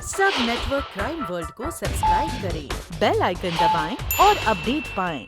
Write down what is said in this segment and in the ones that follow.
सब network crime world को subscribe करें, बेल आइकन दबाएं और अपडेट पाएं।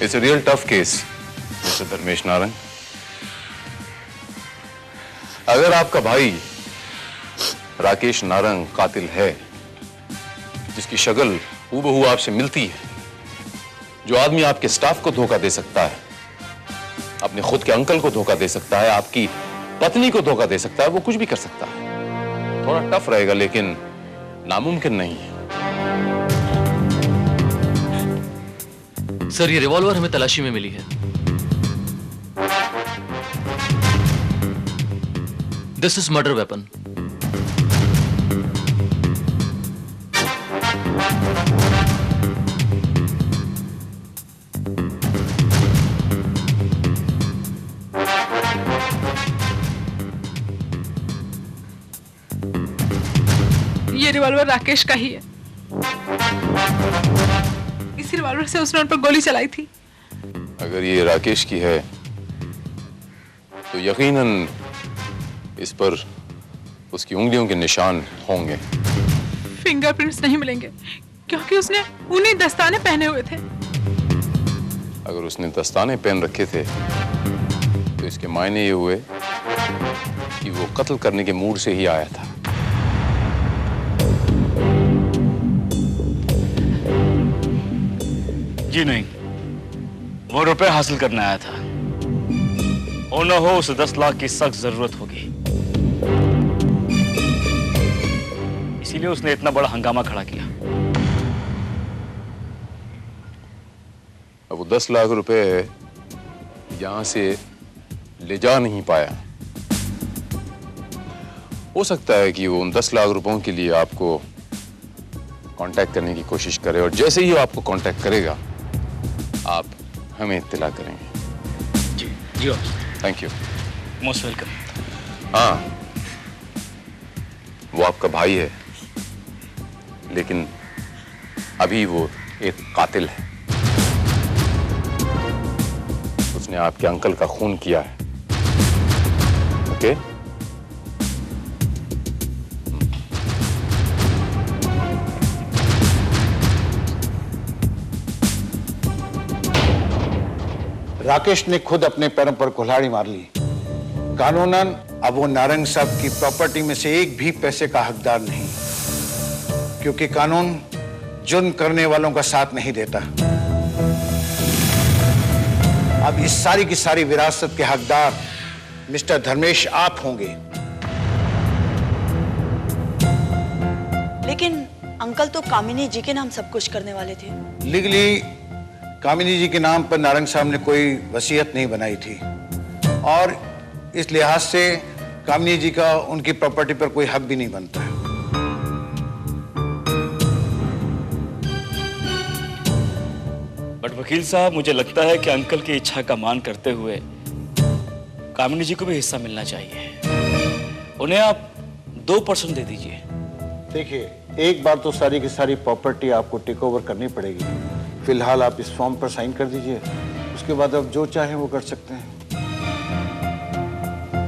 It's a real tough case, Mr. Dharmesh Narang. अगर आपका भाई राकेश नारंग कातिल है, जिसकी शक्ल हूबहू आपसे मिलती है, जो आदमी आपके स्टाफ को धोखा दे सकता है, अपने खुद के अंकल को धोखा दे सकता है, आपकी पत्नी को धोखा दे सकता है, वो कुछ भी कर सकता है। थोड़ा टफ रहेगा लेकिन नामुमकिन नहीं है। सर, ये रिवॉल्वर हमें तलाशी में मिली है। This is murder weapon. ये रिवॉल्वर राकेश का ही है। इसी रिवॉल्वर से उसने उन पर गोली चलाई थी। अगर ये राकेश की है तो यकीनन इस पर उसकी उंगलियों के निशान होंगे। फिंगरप्रिंट्स नहीं मिलेंगे क्योंकि उसने उन्हीं दस्ताने पहने हुए थे। अगर उसने दस्ताने पहन रखे थे तो इसके मायने ये हुए कि वो कत्ल करने के मूड से ही आया था। जी नहीं, वो रुपए हासिल करने आया था। हो न हो उसे 10 लाख की सख्त जरूरत होगी, इसीलिए उसने इतना बड़ा हंगामा खड़ा किया। अब वो 10 लाख रुपए यहां से ले जा नहीं पाया। हो सकता है कि वो उन 10 लाख रुपयों के लिए आपको कांटेक्ट करने की कोशिश करे और जैसे ही वो आपको कांटेक्ट करेगा आप हमें इत्तला करेंगे। जी जी थैंक यू, मोस्ट वेलकम। हाँ, वो आपका भाई है लेकिन अभी वो एक कातिल है। उसने आपके अंकल का खून किया है। ओके? राकेश ने खुद अपने पैरों पर कुल्हाड़ी मार ली। कानूनन अब वो नारंग साहब की प्रॉपर्टी में से एक भी पैसे का हकदार नहीं, क्योंकि कानून जुर्म करने वालों का साथ नहीं देता। अब इस सारी की सारी विरासत के हकदार मिस्टर धर्मेश आप होंगे। लेकिन अंकल तो कामिनी जी के नाम सब कुछ करने वाले थे। लीगली कामिनी जी के नाम पर नारंग साहब ने कोई वसीयत नहीं बनाई थी और इस लिहाज से कामिनी जी का उनकी प्रॉपर्टी पर कोई हक भी नहीं बनता है। बट वकील साहब, मुझे लगता है कि अंकल की इच्छा का मान करते हुए कामिनी जी को भी हिस्सा मिलना चाहिए। उन्हें आप 2% दे दीजिए। देखिए, एक बार तो सारी की सारी प्रॉपर्टी आपको टेक ओवर करनी पड़ेगी। फिलहाल आप इस फॉर्म पर साइन कर दीजिए, उसके बाद आप जो चाहें वो कर सकते हैं।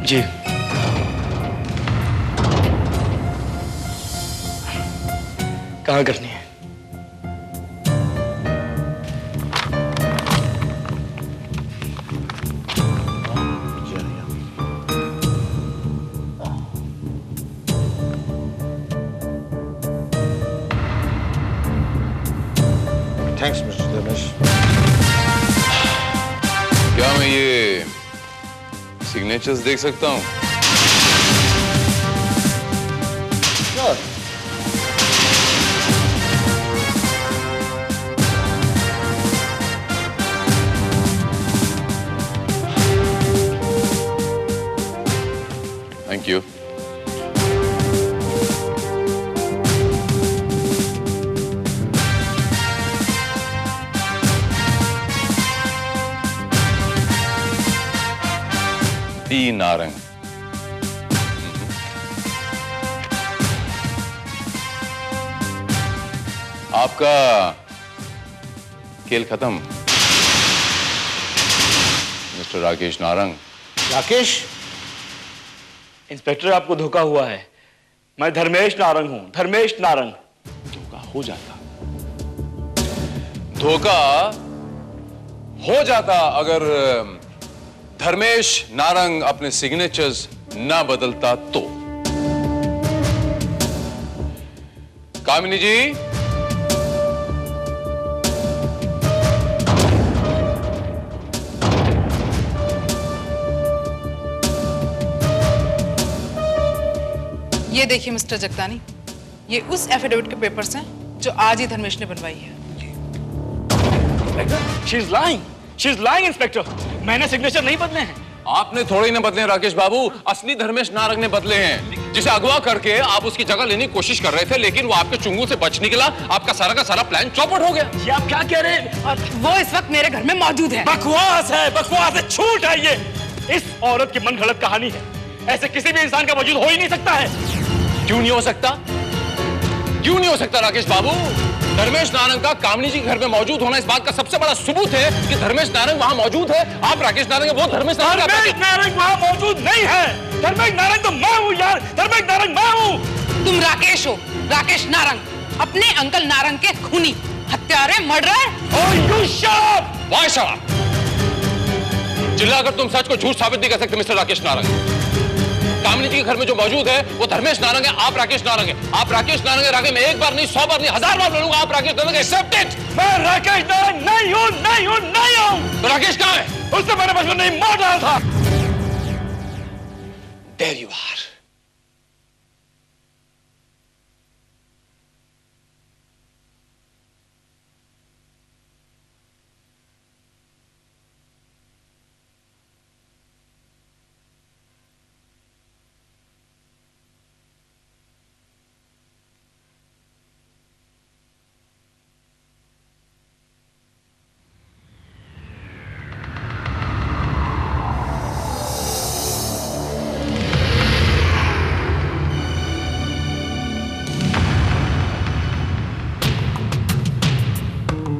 जी। कहाँ करनी है? Thanks mister Dharmesh. क्या मैं ये सिग्नेचर्स देख सकता हूं? Sure. Thank you. D Narang. आपका खेल खत्म मिस्टर राकेश नारंग। राकेश, इंस्पेक्टर आपको धोखा हुआ है। मैं धर्मेश नारंग हूं, धर्मेश नारंग। धोखा हो जाता अगर धर्मेश नारंग अपने सिग्नेचर्स ना बदलता तो। कामिनी जी, ये देखिए मिस्टर जगतानी, ये उस एफिडेविट के पेपर्स हैं जो आज ही धर्मेश ने बनवाई है। She is lying inspector. मैंने सिग्नेचर नहीं बदले हैं। आपने थोड़े ही ना बदले राकेश बाबू, असली धर्मेश नारंग ने बदले हैं, जिसे अगवा करके आप उसकी जगह लेने की कोशिश कर रहे थे, लेकिन वो आपके चुंगू से बच निकला। आपका सारा का सारा प्लान चौपट हो गया। ये आप क्या कह रहे हैं? वो इस वक्त मेरे घर में मौजूद है। बकवास है, झूठ है ये। इस औरत की मनगढ़ंत कहानी है। ऐसे किसी भी इंसान का वजूद हो ही नहीं सकता है। क्यों नहीं हो सकता? क्यों नहीं हो सकता राकेश बाबू? धर्मेश नारंग का कामिनी जी के घर में मौजूद होना इस बात का सबसे बड़ा सबूत है कि धर्मेश नारंग वहां मौजूद है। आप राकेश नारंग है, वो धर्मेश नारंग वहां मौजूद नहीं है। धर्मेश नारंग तो मैं हूं यार, धर्मेश नारंग मैं हूं। तुम राकेश हो, राकेश नारंग, अपने अंकल नारंग के खूनी, हत्यारे, मर्डरर। चिल्लाकर तुम सच को झूठ साबित नहीं कर सकते मिस्टर राकेश नारंग। कामिनी जी के घर में जो मौजूद है वो धर्मेश नारंग है, आप राकेश नारंग है। आप राकेश नारंग आगे मैं एक बार नहीं, 100 बार नहीं, 1000 बार बोलूंगा, आप राकेश नारंग एक्सेप्टेड। मैं राकेश नारंग नहीं हूं। तो राकेश कहां है? उसने मैंने बचपन में मार डाला था। There you are.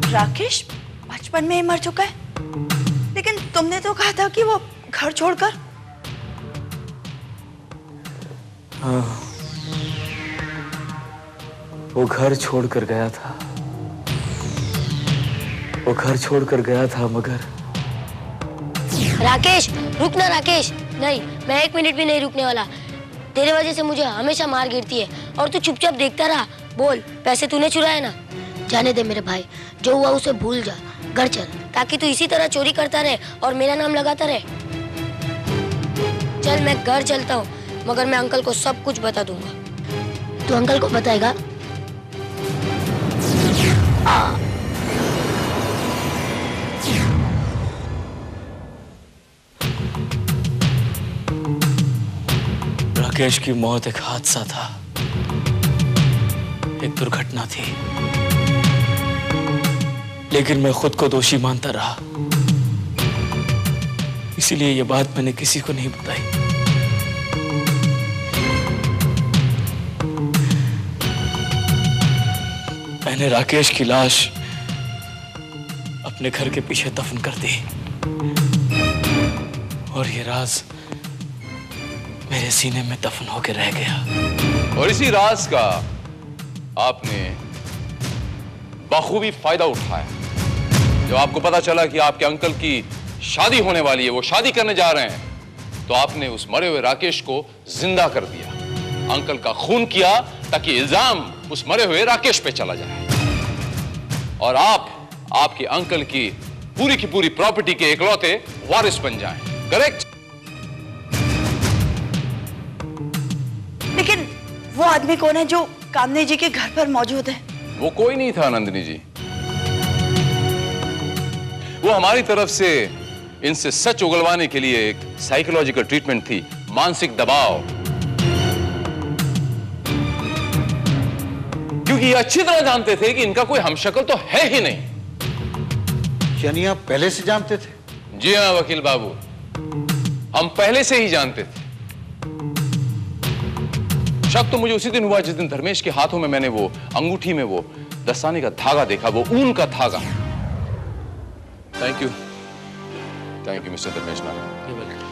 राकेश बचपन में ही मर चुका है, लेकिन तुमने तो कहा था कि वो घर छोड़कर। हाँ, वो घर छोड़कर गया था। मगर राकेश रुक ना राकेश। नहीं, मैं 1 मिनट भी नहीं रुकने वाला। तेरे वजह से मुझे हमेशा मार गिरती है और तू चुपचाप देखता रहा। बोल, पैसे तूने चुराए ना? जाने दे मेरे भाई, जो हुआ उसे भूल जा। घर चल, ताकि तू इसी तरह चोरी करता रहे और मेरा नाम लगाता रहे। चल, मैं घर चलता हूँ, मगर मैं अंकल को सब कुछ बता दूंगा। तू अंकल को बताएगा? राकेश की मौत एक हादसा था, एक दुर्घटना थी, लेकिन मैं खुद को दोषी मानता रहा। इसीलिए ये बात मैंने किसी को नहीं बताई। मैंने राकेश की लाश अपने घर के पीछे दफन कर दी और ये राज मेरे सीने में दफन होकर रह गया। और इसी राज का आपने बखूबी फायदा उठाया। जब आपको पता चला कि आपके अंकल की शादी होने वाली है, वो शादी करने जा रहे हैं, तो आपने उस मरे हुए राकेश को जिंदा कर दिया, अंकल का खून किया, ताकि इल्जाम उस मरे हुए राकेश पे चला जाए और आप आपके अंकल की पूरी प्रॉपर्टी के इकलौते वारिस बन जाएं। करेक्ट? लेकिन वो आदमी कौन है जो कामनी जी के घर पर मौजूद है? वो कोई नहीं था नंदिनी जी, वो हमारी तरफ से इनसे सच उगलवाने के लिए एक साइकोलॉजिकल ट्रीटमेंट थी, मानसिक दबाव। क्योंकि ये अच्छी तरह जानते थे कि इनका कोई हमशक्ल तो है ही नहीं। यानी आप पहले से जानते थे? जी हाँ वकील बाबू, हम पहले से ही जानते थे। शक तो मुझे उसी दिन हुआ जिस दिन धर्मेश के हाथों में मैंने वो अंगूठी में वो दस्ताने का धागा देखा, वो ऊन का धागा। Thank you mister Dharmesh Narang.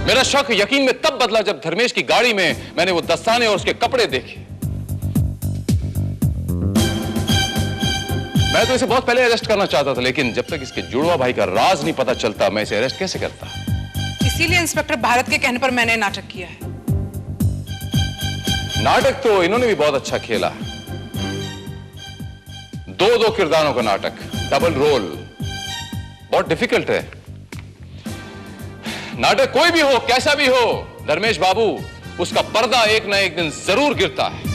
मेरा शक यकीन में तब बदला जब धर्मेश की गाड़ी में मैंने वो दस्ताने और उसके कपड़े देखे। मैं तो इसे बहुत पहले अरेस्ट करना चाहता था, लेकिन जब तक इसके जुड़वा भाई का राज नहीं पता चलता मैं इसे अरेस्ट कैसे करता। इसीलिए इंस्पेक्टर भारत के कहने पर मैंने नाटक किया है। नाटक तो इन्होंने भी बहुत अच्छा खेला। दो किरदारों का नाटक, डबल रोल, बहुत डिफिकल्ट है। नाटक कोई भी हो, कैसा भी हो, धर्मेश बाबू, उसका पर्दा एक ना एक दिन जरूर गिरता है।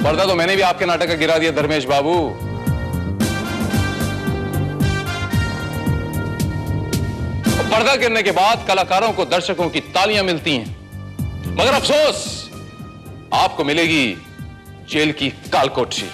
पर्दा तो मैंने भी आपके नाटक का गिरा दिया धर्मेश बाबू। पर्दा गिरने के बाद कलाकारों को दर्शकों की तालियां मिलती हैं, मगर अफसोस आपको मिलेगी जेल की कालकोठरी।